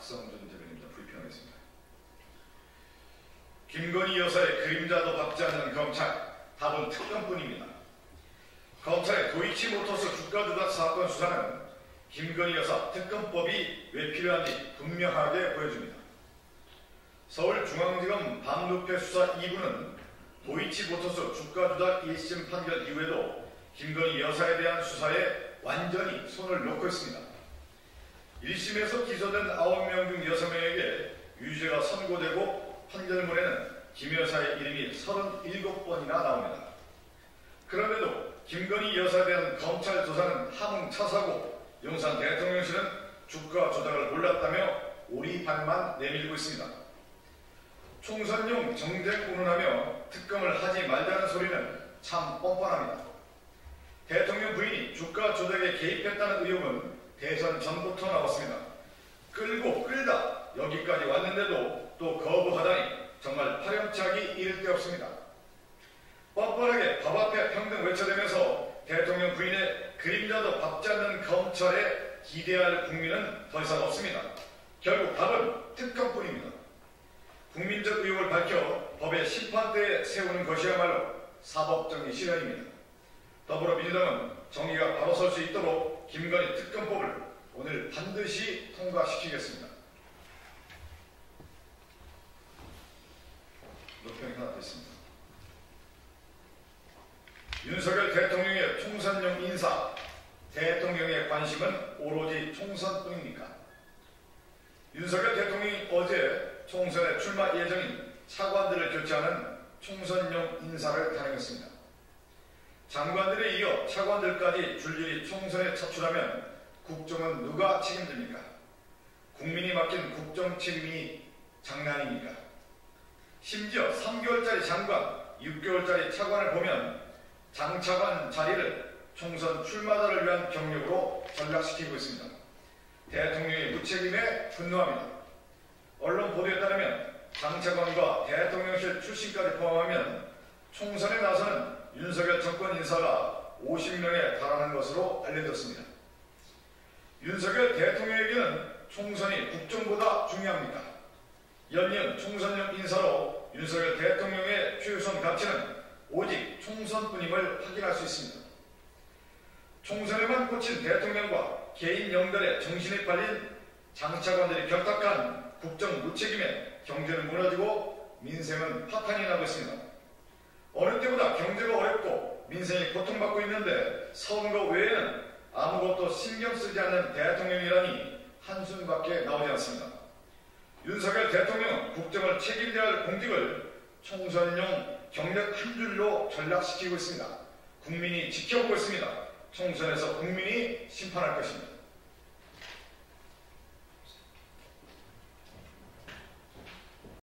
박성준 대변인입니다. 불평하겠습니다. 김건희 여사의 그림자도 밟지 않는 검찰, 답은 특검뿐입니다. 검찰의 도이치모터스 주가 조작 사건 수사는 김건희 여사 특검법이 왜 필요한지 분명하게 보여줍니다. 서울중앙지검 방루패 수사 2부는 도이치모터스 주가 조작 1심 판결 이후에도 김건희 여사에 대한 수사에 완전히 손을 놓고 있습니다. 1심에서 기소된 9명 중 6명에게 유죄가 선고되고 판결문에는 김 여사의 이름이 37번이나 나옵니다. 그럼에도 김건희 여사에 대한 검찰 조사는 함흥차사고 용산 대통령실은 주가 조작을 몰랐다며 오리발만 내밀고 있습니다. 총선용 정쟁 운운하며 특검을 하지 말자는 소리는 참 뻔뻔합니다. 대통령 부인이 주가 조작에 개입했다는 의혹은 대선 전부터 나왔습니다. 끌고 끌다 여기까지 왔는데도 또 거부하다니 정말 파렴치하기 이를 데 없습니다. 뻔뻔하게 법 앞에 평등 외쳐대면서 대통령 부인의 그림자도 밟지 않는 검찰에 기대할 국민은 더 이상 없습니다. 결국 답은 특검뿐입니다. 국민적 의혹을 밝혀 법의 심판대에 세우는 것이야말로 사법정의 실현입니다. 더불어민주당은 정의가 바로 설 수 있도록 김건희 특검법을 오늘 반드시 통과시키겠습니다. 논평이 하나 더 있습니다. 윤석열 대통령의 총선용 인사, 대통령의 관심은 오로지 총선뿐입니까? 윤석열 대통령이 어제 총선에 출마 예정인 차관들을 교체하는 총선용 인사를 단행했습니다. 장관들에 이어 차관들까지 줄줄이 총선에 차출하면 국정은 누가 책임집니까? 국민이 맡긴 국정 책임이 장난입니까? 심지어 3개월짜리 장관, 6개월짜리 차관을 보면 장차관 자리를 총선 출마자를 위한 경력으로 전락시키고 있습니다. 대통령의 무책임에 분노합니다. 언론 보도에 따르면 장차관과 대통령실 출신까지 포함하면 총선에 나서는 윤석열 정권 인사가 50명에 달하는 것으로 알려졌습니다. 윤석열 대통령에게는 총선이 국정보다 중요합니까? 연이은 총선용 인사로 윤석열 대통령의 최우선 가치는 오직 총선뿐임을 확인할 수 있습니다. 총선에만 꽂힌 대통령과 개인 연결에 정신이 팔린 장차관들이 결탁한 국정 무책임에 경제는 무너지고 민생은 파탄이 나고 있습니다. 어느 때보다 경제가 어렵고 민생이 고통받고 있는데 선거 외에는 아무것도 신경 쓰지 않는 대통령이라니 한숨밖에 나오지 않습니다. 윤석열 대통령은 국정을 책임져야 할 공직을 총선용 경력 한 줄로 전락시키고 있습니다. 국민이 지켜보고 있습니다. 총선에서 국민이 심판할 것입니다.